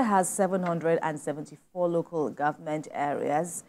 has 774 local government areas,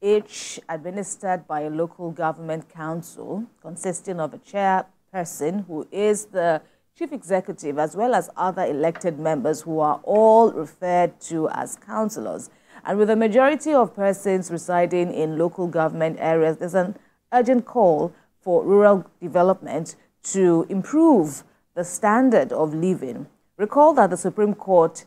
each administered by a local government council consisting of a chairperson who is the chief executive, as well as other elected members who are all referred to as councillors. And with a majority of persons residing in local government areas, there's an urgent call for rural development to improve the standard of living. Recall that the Supreme Court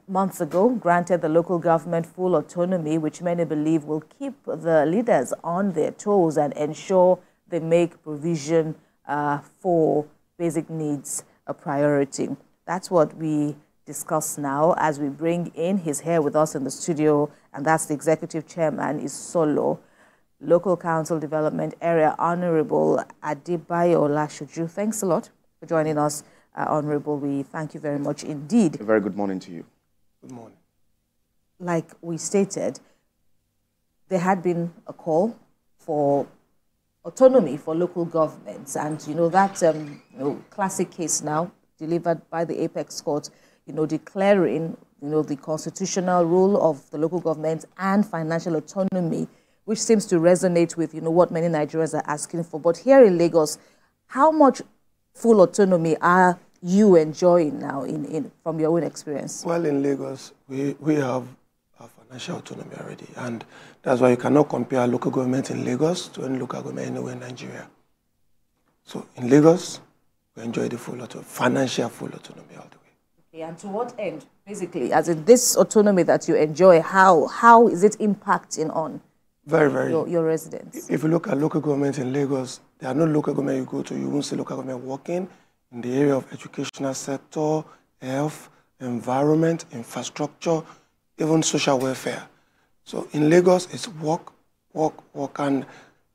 months ago granted the local government full autonomy, which many believe will keep the leaders on their toes and ensure they make provision for basic needs a priority. That's what we discuss now as we bring in, he's here with us in the studio, and that's the executive chairman, is Solo, Local Council Development Area, Honorable Adebayo Lashuju. Thanks a lot for joining us, Honorable. We thank you very much indeed. A very good morning to you. Good morning. Like we stated, there had been a call for autonomy for local governments, and that classic case now delivered by the Apex Court, declaring the constitutional rule of the local government and financial autonomy, which seems to resonate with what many Nigerians are asking for. But here in Lagos, how much full autonomy are you enjoying now from your own experience? Well, in Lagos, we have our financial autonomy already, and that's why you cannot compare local government in Lagos to any local government anywhere in Nigeria. So in Lagos, we enjoy the financial full autonomy all the way. Okay, and to what end, basically, as in this autonomy that you enjoy, how is it impacting on your residents? If you look at local government in Lagos, there are no local government you go to, you won't see local government working in the area of educational sector, health, environment, infrastructure, even social welfare. So in Lagos, it's work, and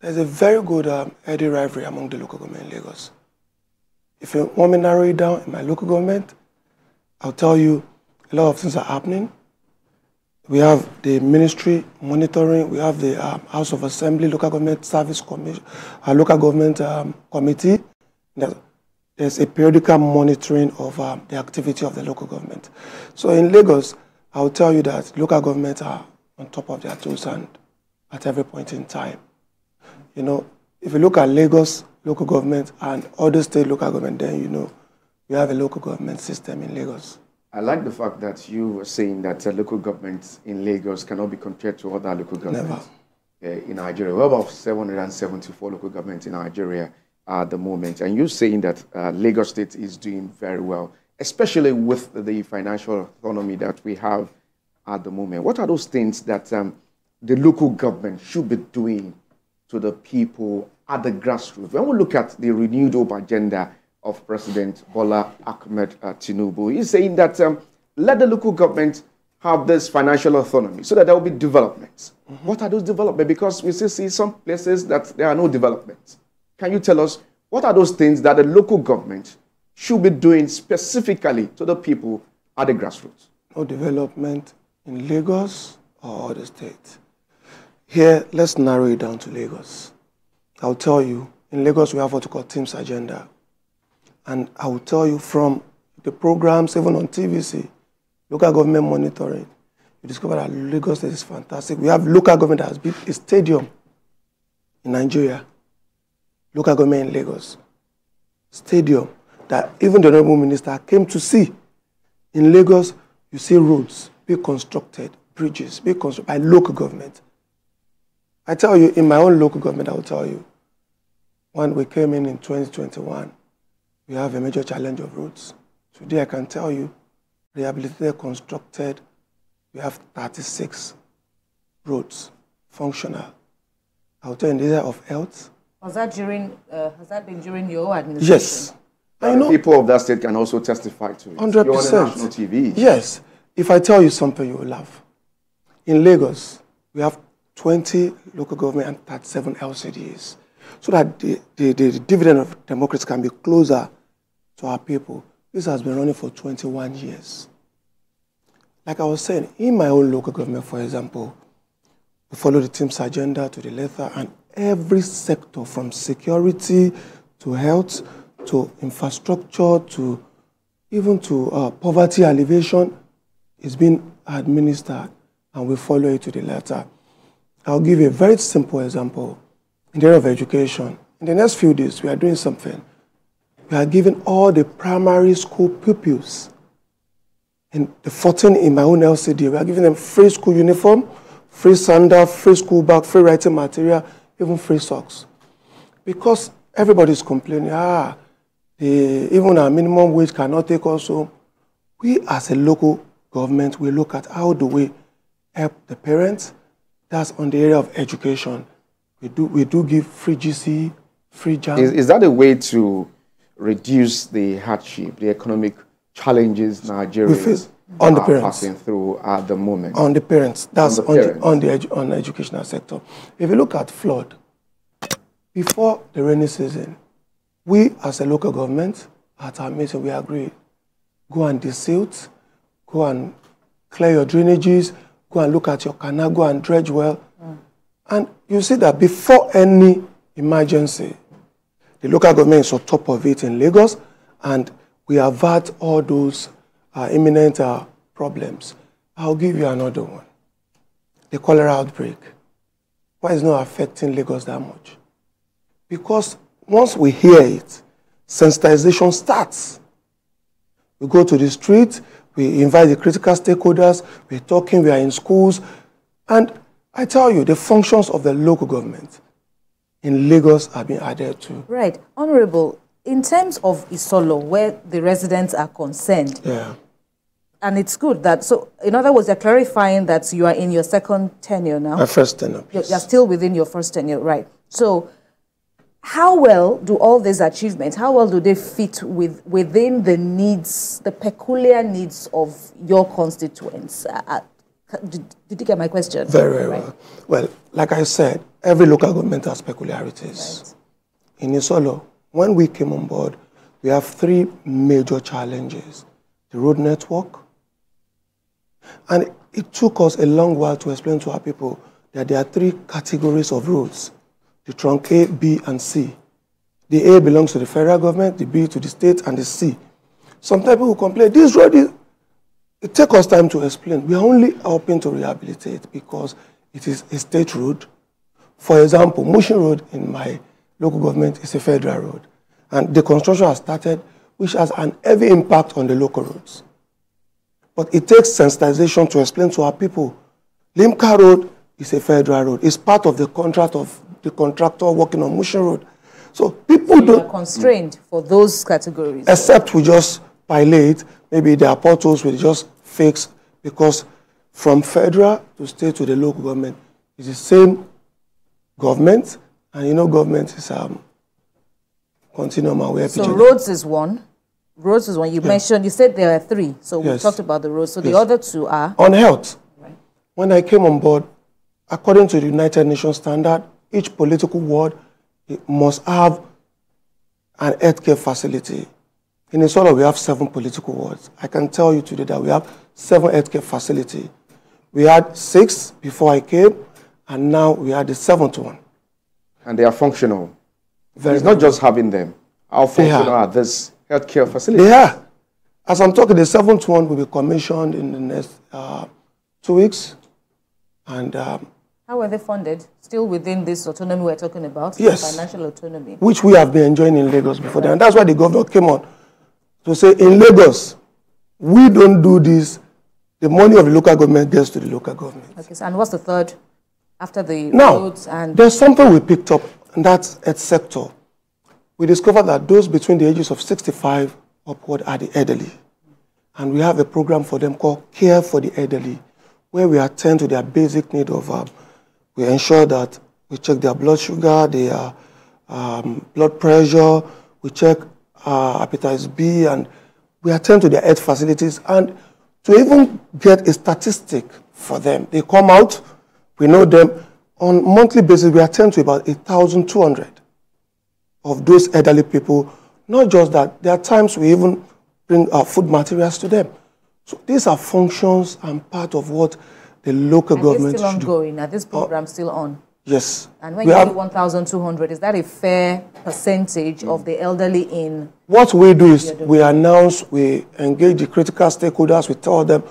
there's a very good healthy rivalry among the local government in Lagos. If you want me to narrow it down in my local government, I'll tell you a lot of things are happening. We have the ministry monitoring, we have the House of Assembly, local government service commission, local government committee. There's a periodical monitoring of the activity of the local government. So in Lagos, I'll tell you that local governments are on top of their toes and at every point in time. If you look at Lagos local government and other state local government, then we have a local government system in Lagos. I like the fact that you were saying that local governments in Lagos cannot be compared to other local governments in Nigeria. We have about 774 local governments in Nigeria at the moment. And you're saying that Lagos State is doing very well, especially with the financial autonomy that we have at the moment. What are those things that the local government should be doing to the people at the grassroots? When we look at the renewed hope agenda of President Bola Ahmed Tinubu, he's saying that let the local government have this financial autonomy so that there will be developments. What are those developments? Because we still see some places that there are no developments. Can you tell us what are those things that the local government should be doing specifically to the people at the grassroots? No development in Lagos or other states. Here, let's narrow it down to Lagos. I'll tell you, in Lagos we have what we call Team's Agenda. And I will tell you from the programs, even on TVC, local government monitoring, you discover that Lagos is fantastic. We have local government that has built a stadium in Nigeria. Local government in Lagos. Stadium that even the Honorable Minister came to see. In Lagos, you see roads being constructed, bridges being constructed by local government. I tell you, in my own local government, I will tell you, when we came in 2021, we have a major challenge of roads. Today, I can tell you, rehabilitated, constructed, we have 36 roads, functional. I will tell you, in the area of health. Has that been during your administration? Yes. I know people of that state can also testify to it. 100%. You're on the national TV. Yes. If I tell you something, you will laugh. In Lagos, we have 20 local government and 37 LCDs. So that the dividend of democracy can be closer to our people. This has been running for 21 years. Like I was saying, in my own local government, for example, we follow the Team's Agenda to the letter, and every sector from security to health to infrastructure to even to poverty alleviation is being administered and we follow it to the letter. I'll give you a very simple example. In the area of education, in the next few days, we are doing something. We are giving all the primary school pupils, in the 14 in my own LCD, we are giving them free school uniform, free sandal, free school bag, free writing material, even free socks. Because everybody is complaining, even our minimum wage cannot take us home. We as a local government, we look at how do we help the parents. That's on the area of education. We do give free GC, free JAM. Is that a way to reduce the hardship, the economic challenges Nigerians on the are parents passing through at the moment? On the parents. That's on the educational sector. If you look at flood, before the rainy season, we as a local government, at our meeting, we agreed, go and desilt, go and clear your drainages, go and look at your canal, go and dredge well. And you see that before any emergency, the local government is on top of it in Lagos, and we avert all those imminent problems. I'll give you another one. The cholera outbreak. Why is it not affecting Lagos that much? Because once we hear it, sensitization starts. We go to the street, we invite the critical stakeholders, we're talking, we are in schools, and I tell you, the functions of the local government in Lagos are being added to. Right. Honorable, in terms of Isolo, where the residents are concerned, and it's good that, so in other words, you're clarifying that you are in your second tenure now. My first tenure. You're still within your first tenure, right. So how well do all these achievements, how well do they fit within the needs, the peculiar needs of your constituents? Did you get my question? Very, very well. Well, like I said, every local government has peculiarities. Right. In Isolo, when we came on board, we have three major challenges. The road network. And it took us a long while to explain to our people that there are three categories of roads. The trunk A, B, and C. The A belongs to the federal government, the B to the state, and the C. Sometimes people complain, this road is... It takes us time to explain. We are only helping to rehabilitate because it is a state road. For example, Mushin Road in my local government is a federal road. And the construction has started, which has an heavy impact on the local roads. But it takes sensitization to explain to our people. Limca Road is a federal road. It's part of the contract of the contractor working on Mushin Road. So people don't... constrained for those categories. Except we just pilot, maybe there are portals we just fix, because from federal to state to the local government is the same government, and you know government is continuum. So roads is one. Roads is one. You mentioned, you said there are three. So we talked about the roads. So the other two are? On health. Right. When I came on board, according to the United Nations standard, each political ward must have an healthcare facility. In Isolo, we have 7 political wards. I can tell you today that we have 7 healthcare facilities. We had 6 before I came, and now we are the 7th one. And they are functional. It's not just having them. How functional are these healthcare facilities? They are. As I'm talking, the 7th one will be commissioned in the next 2 weeks. And how are they funded? Still within this autonomy we're talking about? Yes. Financial autonomy. Which we have been enjoying in Lagos before. And that's why the governor came on to say, in Lagos, we don't do this. The money of the local government gets to the local government. Okay, so and what's the third after the roads? And there's something we picked up, and that's health sector. We discovered that those between the ages of 65 upward are the elderly. And we have a program for them called Care for the Elderly, where we attend to their basic need of, we ensure that we check their blood sugar, their blood pressure, we check hepatitis B, and we attend to their health facilities. And to even get a statistic for them, they come out, we know them. On a monthly basis, we attend to about 1,200 of those elderly people. Not just that, there are times we even bring food materials to them. So these are functions and part of what the local government should do. Still ongoing? Are this program still on? Yes. And when you say 1,200, is that a fair percentage of the elderly in? What we do is we announce, we engage the critical stakeholders, we tell them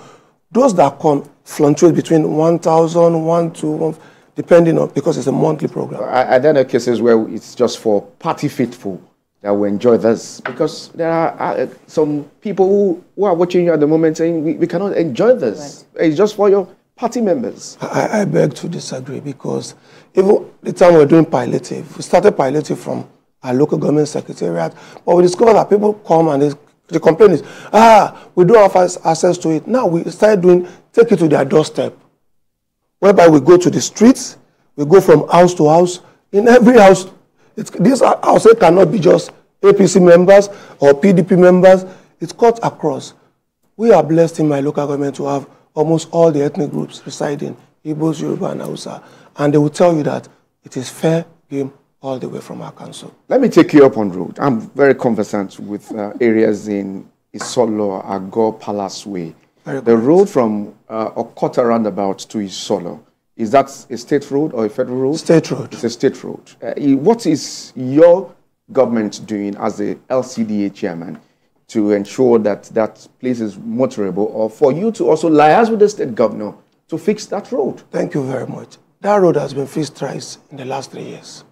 Those that come fluctuate between 1,000, 1,200, depending on, because it's a monthly program. Are there no cases where it's just for party faithful that will enjoy this? Because there are some people who are watching you at the moment saying we cannot enjoy this. Right. It's just for your party members. I beg to disagree, because even the time we're doing palliative, we started palliative from our local government secretariat, but we discovered that people come and the complaint is, we don't have access to it. Now we started doing, take it to their doorstep, whereby we go to the streets, we go from house to house. In every house, this house cannot be just APC members or PDP members. It's cut across. We are blessed in my local government to have almost all the ethnic groups residing, Igbos, Yoruba, and Hausa. And they will tell you that it is fair game all the way from our council. Let me take you up on road. I'm very conversant with areas in Isolo, Agor, Palace Way. The road from Okota roundabout to Isolo, is that a state road or a federal road? State road. It's a state road. What is your government doing as the LCDA chairman to ensure that that place is motorable, or for you to also liaise with the state governor to fix that road? Thank you very much. That road has been fixed twice in the last 3 years.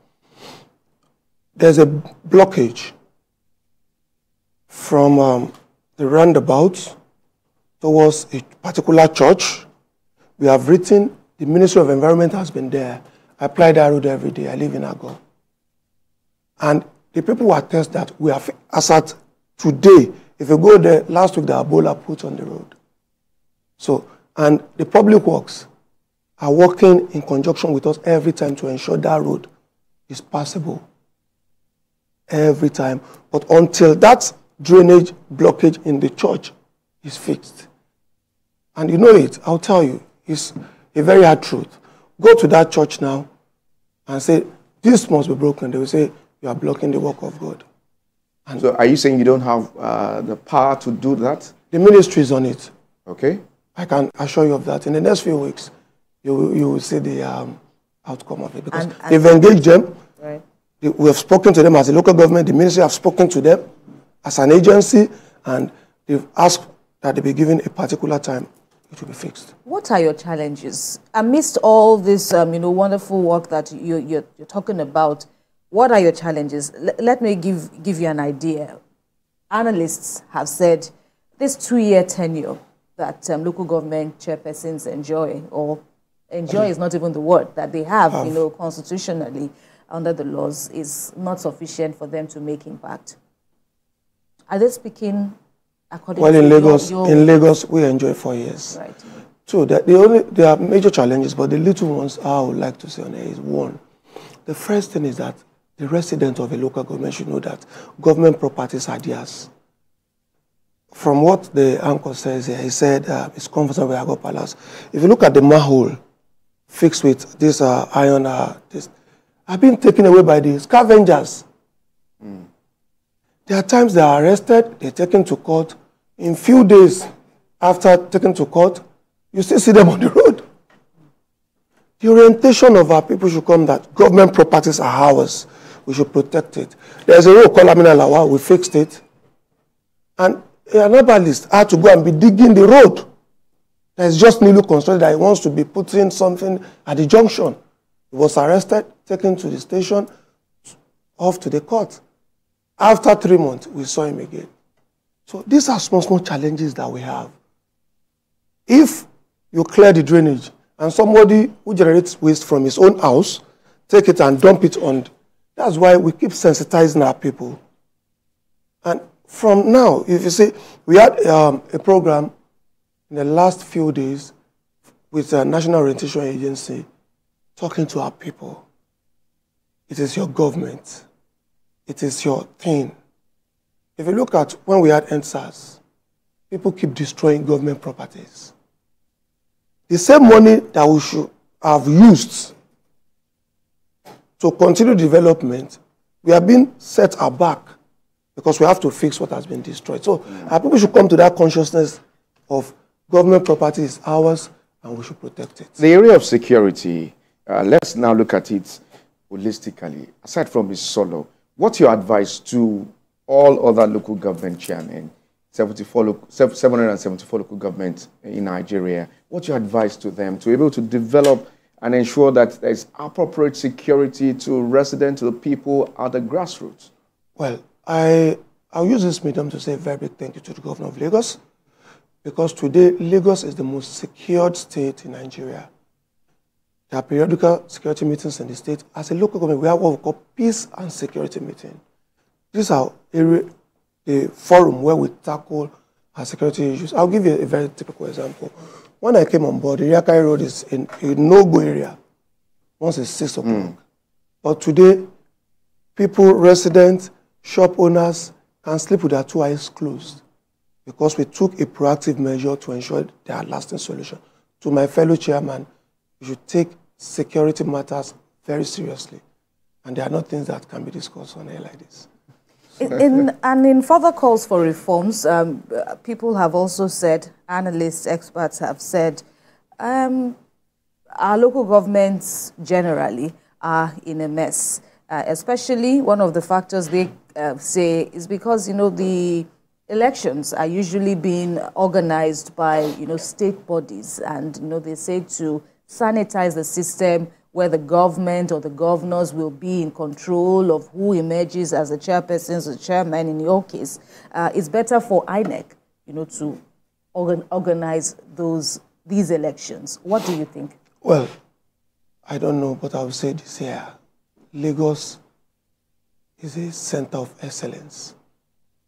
There's a blockage from the roundabout towards a particular church. We have written, the Ministry of Environment has been there. I apply that road every day. I live in Agor. And the people who attest that we have, as at today, if you go there, last week the Ebola put on the road. So, and the public works are working in conjunction with us every time to ensure that road is passable. Every time. But until that drainage blockage in the church is fixed. And you know it, I'll tell you, it's a very hard truth. Go to that church now and say, this must be broken. They will say, you are blocking the work of God. And so are you saying you don't have the power to do that? The ministry is on it. Okay. I can assure you of that. In the next few weeks, you will see the outcome of it. Because they've engaged them. Right. We have spoken to them as a local government. The ministry have spoken to them as an agency, and they've asked that they be given a particular time. It will be fixed. What are your challenges amidst all this, wonderful work that you're talking about? What are your challenges? Let me give you an idea. Analysts have said this 2-year tenure that local government chairpersons enjoy, or enjoy is not even the word, that they have, constitutionally under the laws, is not sufficient for them to make impact. Are they speaking according to in Lagos, we enjoy 4 years. Right. So there are major challenges, but the little ones I would like to say on there is, one, the first thing is that the resident of a local government should know that government properties are theirs. From what the anchor says here, he said it's comfortable with Agor Palace. If you look at the manhole fixed with this iron, have been taken away by the scavengers. There are times they are arrested, they're taken to court. In few days after taken to court, you still see them on the road. The orientation of our people should come that government properties are ours. We should protect it. There's a road called Amina Lawa, we fixed it. And an herbalist had to go and be digging the road. There's just newly constructed that he wants to be putting something at the junction. He was arrested, taken to the station, off to the court. After 3 months, we saw him again. So these are small challenges that we have. If you clear the drainage and somebody who generates waste from his own house, take it and dump it on, that's why we keep sensitizing our people. And from now, if you see, we had a program in the last few days with the National Orientation Agency talking to our people. It is your government. It is your thing. If you look at when we had NSAS, people keep destroying government properties. The same money that we should have used to continue development, we have been set aback because we have to fix what has been destroyed. So our people should come to that consciousness of government property is ours and we should protect it. The area of security, let's now look at it holistically. Aside from this solo, what's your advice to all other local government chairmen 774 local governments in Nigeria. What's your advice to them to be able to develop and ensure that there's appropriate security to residents, to the people at the grassroots? Well, I'll use this medium to say a very big thank you to the governor of Lagos, because today Lagos is the most secured state in Nigeria. There are periodical security meetings in the state. As a local government, we have what we call peace and security meeting. These are a forum where we tackle our security issues. I'll give you a very typical example. When I came on board, the Yakai Road is in a no-go area once it's 6 o'clock. But today, people, residents, shop owners can sleep with their 2 eyes closed because we took a proactive measure to ensure there are lasting solutions. To my fellow chairman, you should take security matters very seriously. And there are not things that can be discussed on air like this. In further calls for reforms, people have also said, analysts, experts have said, our local governments generally are in a mess. Especially one of the factors they say is because, the elections are usually being organized by, state bodies. And, they say to sanitize the system where the government or the governors will be in control of who emerges as the chairpersons or chairman in your case. It's better for INEC, to organize these elections. What do you think? Well, I don't know, but I will say this here. Lagos is a center of excellence.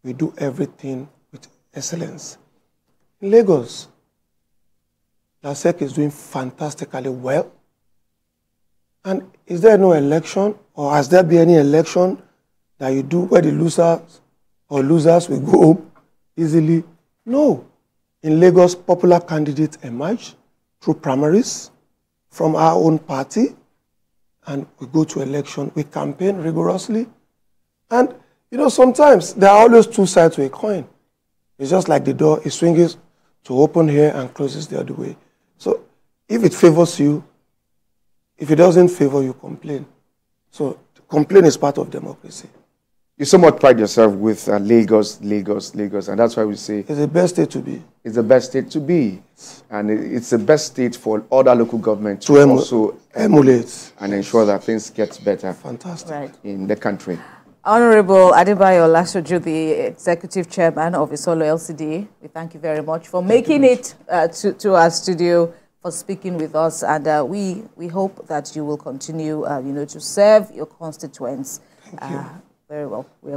We do everything with excellence. In Lagos, LASEC is doing fantastically well. And is there no election, or has there been any election that you do where the losers will go home easily? No. In Lagos, popular candidates emerge through primaries from our own party, and we go to election. We campaign rigorously. And, sometimes there are always two sides to a coin. It's just like the door, it swings to open here and closes the other way. So if it favors you, if it doesn't favor you, complain. So complain is part of democracy. You somewhat pride yourself with Lagos, and that's why we say it's the best state to be. It's the best state to be, and it's the best state for other local governments to also emulate and ensure that things get better. Fantastic. In the country. Honorable Adebayo Olasoju, the Executive Chairman of Isolo LCD, we thank you very much for making it to our studio, for speaking with us, and we hope that you will continue, to serve your constituents. Thank you. Very well.